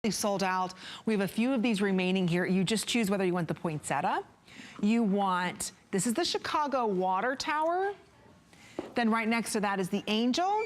Sold out. We have a few of these remaining here. You just choose whether you want the poinsettia. You want, this is the Chicago Water Tower. Then right next to that is the angel.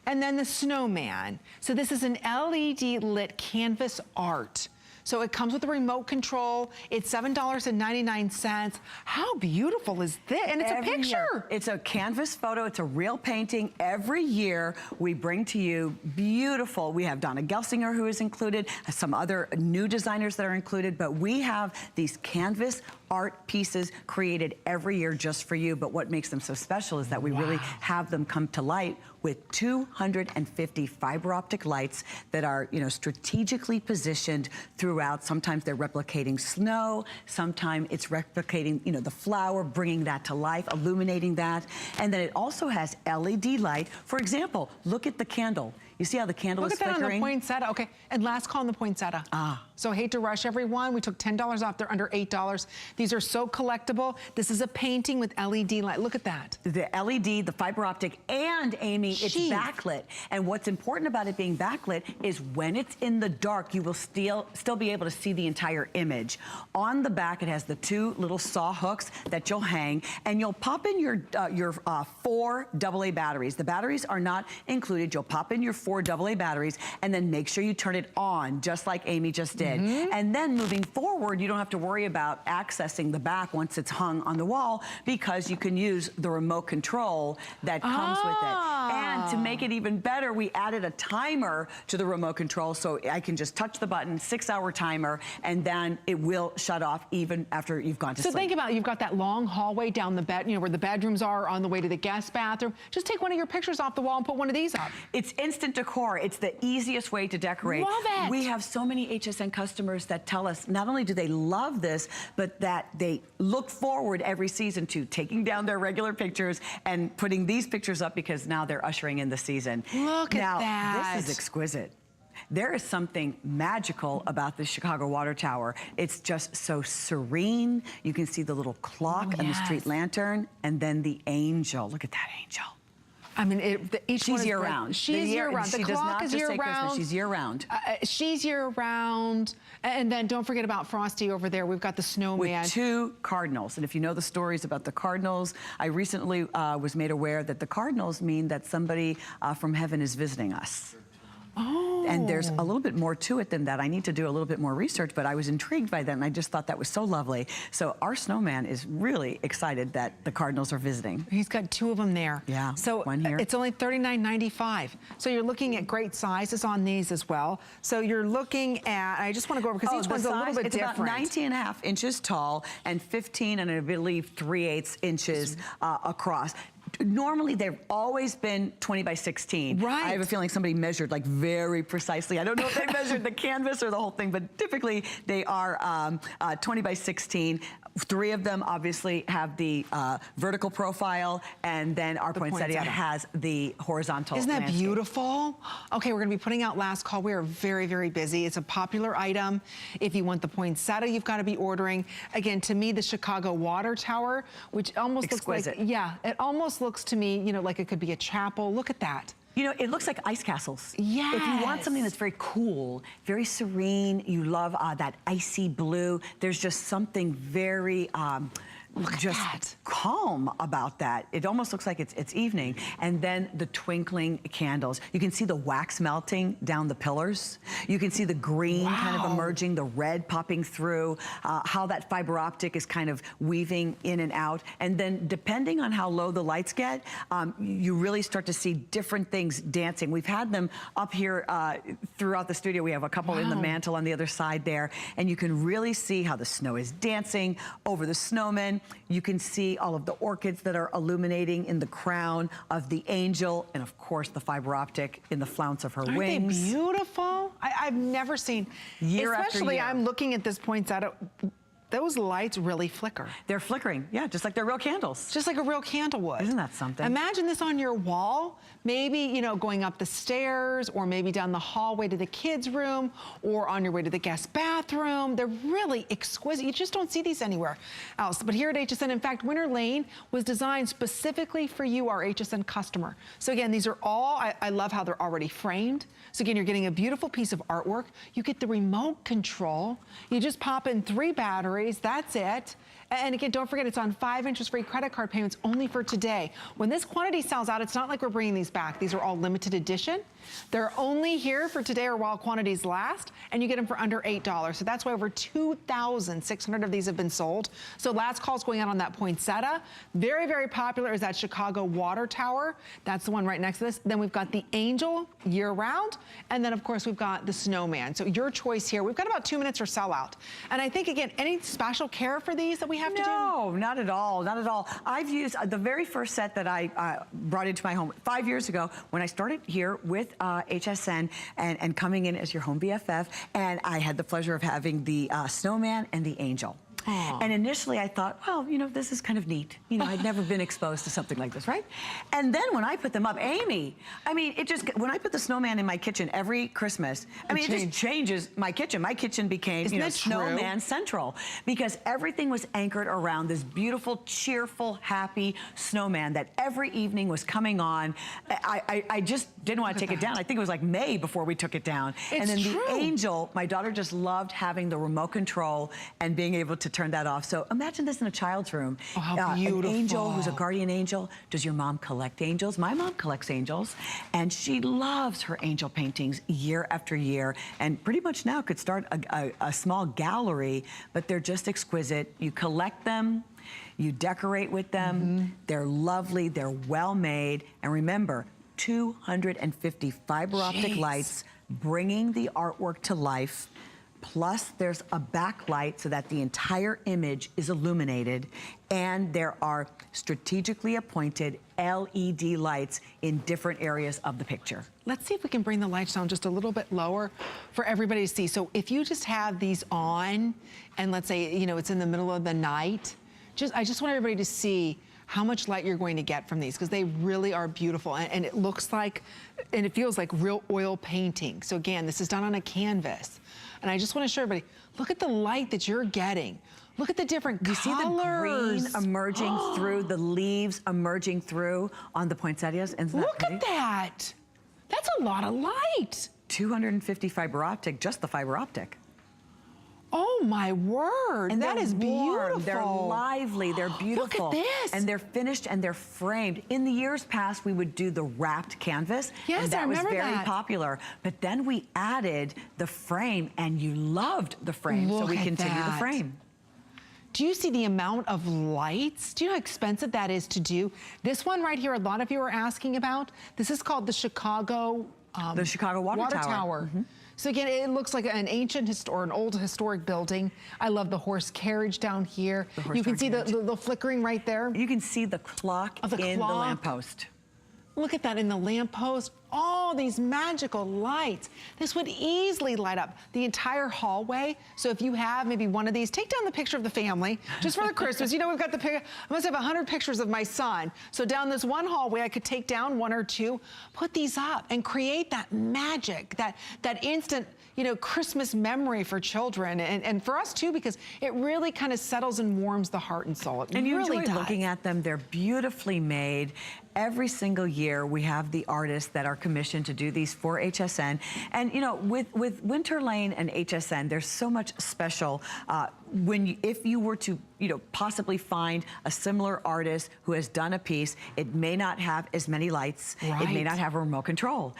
And then the snowman. So this is an LED lit canvas art. So it comes with a remote control. It's $7.99. How beautiful is this? And it's every a picture. Year. It's a canvas photo. It's a real painting. Every year we bring to you beautiful. We have Donna Gelsinger who is included, some other new designers that are included, but we have these canvas art pieces created every year just for you. But what makes them so special is that we really have them come to light with 250 fiber optic lights that are, strategically positioned throughout. Sometimes they're replicating snow, sometimes it's replicating, the flower, bringing that to life, illuminating that. And then it also has LED light. For example, look at the candle. You see how the candle is flickering? Look at that on the poinsettia. Okay, and last call on the poinsettia. So I hate to rush everyone. We took $10 off. They're under $8. These are so collectible. This is a painting with LED light. Look at that. The LED, the fiber optic, and Amy, it's backlit. And what's important about it being backlit is when it's in the dark, you will still be able to see the entire image. On the back, it has the two little saw hooks that you'll hang, and you'll pop in your 4 AA batteries. The batteries are not included. You'll pop in your 4 AA batteries, and then make sure you turn it on, just like Amy just did. And then moving forward, you don't have to worry about accessing the back once it's hung on the wall, because you can use the remote control that comes with it. And to make it even better, we added a timer to the remote control, so I can just touch the button, 6-hour timer, and then it will shut off even after you've gone to sleep. So think about it, you've got that long hallway down the bed, where the bedrooms are on the way to the guest bathroom. Just take one of your pictures off the wall and put one of these up. It's instant decor. It's the easiest way to decorate. Love it. We have so many HSN customers that tell us not only do they love this, but that they look forward every season to taking down their regular pictures and putting these pictures up, because now they're ushering in the season. Look at that. Now, this is exquisite. There is something magical about the Chicago Water Tower. It's just so serene. You can see the little clock and the street lantern, and then the angel. Look at that angel. I mean, she's year round. She's year round. The clock is year round. She's year round. She's year round. And then don't forget about Frosty over there. We've got the snowman. With 2 cardinals. And if you know the stories about the cardinals, I recently was made aware that the cardinals mean that somebody from heaven is visiting us. And there's a little bit more to it than that. I need to do a little bit more research, but I was intrigued by that, and I just thought that was so lovely. So our snowman is really excited that the cardinals are visiting. He's got 2 of them there. Yeah, so one here. It's only $39.95. So you're looking at great sizes on these as well. So you're looking at, I just want to go over, because each one's a little bit different. It's about 19.5 inches tall and 15 and I believe 3/8 inches across. Normally, they've always been 20 by 16. Right. I have a feeling somebody measured like very precisely. I don't know if they measured the canvas or the whole thing, but typically they are 20 by 16. 3 of them obviously have the vertical profile, and then our poinsettia has the horizontal Isn't that landscape. Beautiful? Okay, we're gonna be putting out last call. We are very, very busy. It's a popular item. If you want the poinsettia, you've got to be ordering. Again, to me, the Chicago Water Tower, which almost exquisite. looks like, it almost looks to me, like it could be a chapel. Look at that. It looks like ice castles. Yes. If you want something that's very cool, very serene, you love that icy blue, there's just something very just calm about that. It almost looks like it's evening. And then the twinkling candles. You can see the wax melting down the pillars. You can see the green kind of emerging, the red popping through, how that fiber optic is kind of weaving in and out. And then depending on how low the lights get, you really start to see different things dancing. We've had them up here throughout the studio. We have a couple in the mantle on the other side there. And you can really see how the snow is dancing over the snowmen. You can see all of the orchids that are illuminating in the crown of the angel, and of course the fiber optic in the flounce of her wings. Aren't they beautiful? I've never seen, year especially after year. I'm looking at this poinsettia. those lights really flicker. They're flickering, yeah, just like they're real candles. Just like a real candle would. Isn't that something? Imagine this on your wall, maybe, you know, going up the stairs or maybe down the hallway to the kids' room or on your way to the guest bathroom. They're really exquisite. You just don't see these anywhere else. But here at HSN, in fact, Winter Lane was designed specifically for you, our HSN customer. So again, these are all, I love how they're already framed. So again, you're getting a beautiful piece of artwork. You get the remote control. You just pop in 3 batteries, that's it. And again, don't forget, it's on 5 interest-free credit card payments only for today. When this quantity sells out, it's not like we're bringing these back. These are all limited edition. They're only here for today or while quantities last, and you get them for under $8. So that's why over 2,600 of these have been sold. So last call's going out on that poinsettia. Very, very popular is that Chicago water tower. That's the one right next to this. Then we've got the angel year-round, and then of course we've got the snowman. So your choice here. We've got about 2 minutes or sellout. And I think, again, any special care for these that we have to do? No, not at all, not at all. I've used the very first set that I brought into my home 5 years ago when I started here with HSN and coming in as your home BFF, and I had the pleasure of having the snowman and the angel. Aww. And initially I thought, well, you know, this is kind of neat. You know, I'd never been exposed to something like this, right? And then when I put them up, Amy, I mean, it just, when I put the snowman in my kitchen every Christmas, I mean, it just changes my kitchen. My kitchen became, you know, snowman central, because everything was anchored around this beautiful, cheerful, happy snowman that every evening was coming on. I just didn't want to take it down. I think it was like May before we took it down. And then the angel, my daughter just loved having the remote control and being able to turn that off. So imagine this in a child's room. Oh, how beautiful. An angel who's a guardian angel. Does your mom collect angels? My mom collects angels, and she loves her angel paintings year after year, and pretty much now could start a small gallery, but they're just exquisite. You collect them, you decorate with them. They're lovely, they're well made, and remember, 250 fiber optic lights bringing the artwork to life. Plus, there's a backlight so that the entire image is illuminated, and there are strategically appointed LED lights in different areas of the picture. Let's see if we can bring the lights down just a little bit lower for everybody to see. So if you just have these on, and let's say, you know, it's in the middle of the night, I just want everybody to see how much light you're going to get from these, because they really are beautiful, and it looks like, and it feels like real oil painting. So again, this is done on a canvas. And I just want to show everybody, look at the light that you're getting. Look at the different colors. You see the green emerging through, the leaves emerging through on the poinsettias? Look at that. That's a lot of light. 250 fiber optic, just the fiber optic. Oh my word, and that is beautiful. They're lively, they're beautiful. Look at this. And they're finished and they're framed. In the years past, we would do the wrapped canvas. Yes, and that I remember was very that. popular. But then we added the frame, and you loved the frame, so we continue the frame. Do you see the amount of lights? Do you know how expensive that is to do? This one right here, a lot of you are asking about. This is called the Chicago Water Tower. So again, it looks like an ancient or an old historic building. I love the horse carriage down here. You can see the flickering right there. You can see the clock in the lamppost. Look at that in the lamppost. All these magical lights. This would easily light up the entire hallway. So if you have maybe one of these, take down the picture of the family just for the Christmas. You know, we've got the picture. I must have 100 pictures of my son. So down this one hallway, I could take down 1 or 2, put these up and create that magic, that instant, you know, Christmas memory for children and for us too, because it really kind of settles and warms the heart and soul. It and you really enjoy does. looking at them. They're beautifully made. Every single year, we have the artists that are commissioned to do these for HSN. And, you know, with Winter Lane and HSN, there's so much special. If you were to, you know, possibly find a similar artist who has done a piece, it may not have as many lights. It may not have a remote control.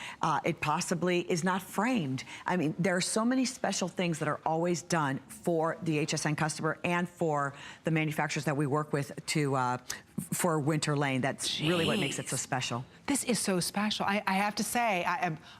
It possibly is not framed. I mean, there are so many special things that are always done for the HSN customer and for the manufacturers that we work with to for Winter Lane. That's really what makes it so special. This is so special. I have to say,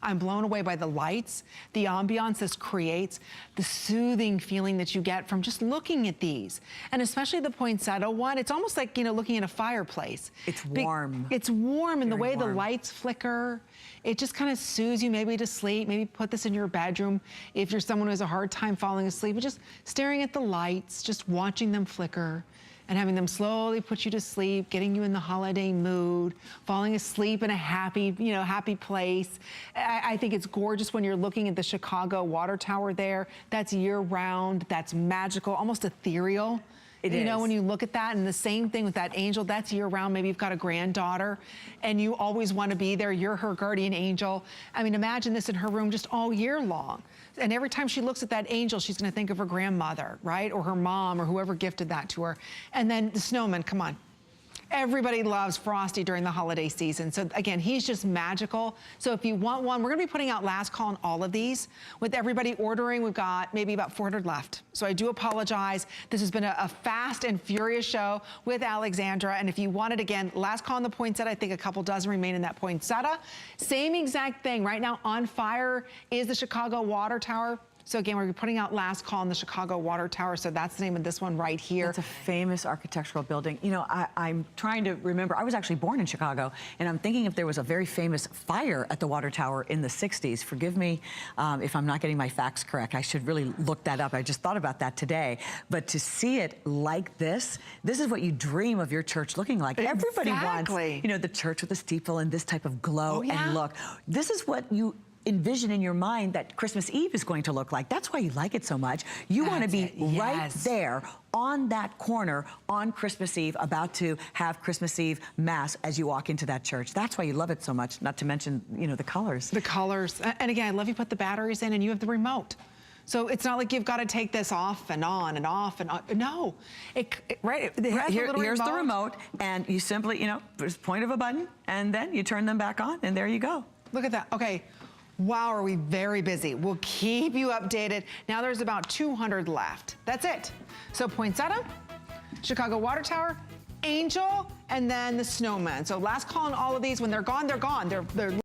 I'm blown away by the lights, the ambiance this creates, the soothing feeling that you get from just looking at these. And especially the poinsettia one, it's almost like, you know, looking at a fireplace. It's warm. It's warm, and the way warm. the lights flicker, it just kind of soothes you maybe to sleep. Maybe put this in your bedroom if you're someone who has a hard time falling asleep, but just staring at the lights, just watching them flicker, and having them slowly put you to sleep, getting you in the holiday mood, falling asleep in a happy, you know, happy place. I think it's gorgeous when you're looking at the Chicago water tower there. That's year-round, that's magical, almost ethereal. You know, when you look at that, and the same thing with that angel, that's year-round. Maybe you've got a granddaughter, and you always want to be there. You're her guardian angel. I mean, imagine this in her room just all year long. And every time she looks at that angel, she's going to think of her grandmother, right? Or her mom, or whoever gifted that to her. And then the snowman, come on. Everybody loves Frosty during the holiday season. So again, he's just magical. So if you want one, we're gonna be putting out last call on all of these. With everybody ordering, we've got maybe about 400 left. So I do apologize. This has been a fast and furious show with Alexandra. And if you want it again, last call on the poinsettia, I think a couple dozen remain in that poinsettia. Same exact thing. Right now on fire is the Chicago water tower. So again, we're putting out last call on the Chicago water tower. So that's the name of this one right here. It's a famous architectural building. You know, I'm trying to remember, I was actually born in Chicago, and I'm thinking if there was a very famous fire at the water tower in the 60s. Forgive me if I'm not getting my facts correct. I should really look that up. I just thought about that today. But to see it like this is what you dream of your church looking like. Everybody wants, you know, the church with the steeple and this type of glow and look. This is what you envision in your mind that Christmas Eve is going to look like. That's why you like it so much. You want to be right there on that corner on Christmas Eve, about to have Christmas Eve Mass as you walk into that church. That's why you love it so much, not to mention, you know, the colors. The colors. And again, I love you put the batteries in and you have the remote. So it's not like you've got to take this off and on and off and on. No. Here's the remote, and you simply, you know, there's point of a button, and then you turn them back on, and there you go. Look at that. Okay. Wow, are we very busy. We'll keep you updated. Now there's about 200 left. That's it. So poinsettia, Chicago water tower, angel, and then the snowman. So last call on all of these. When they're gone, they're gone. They're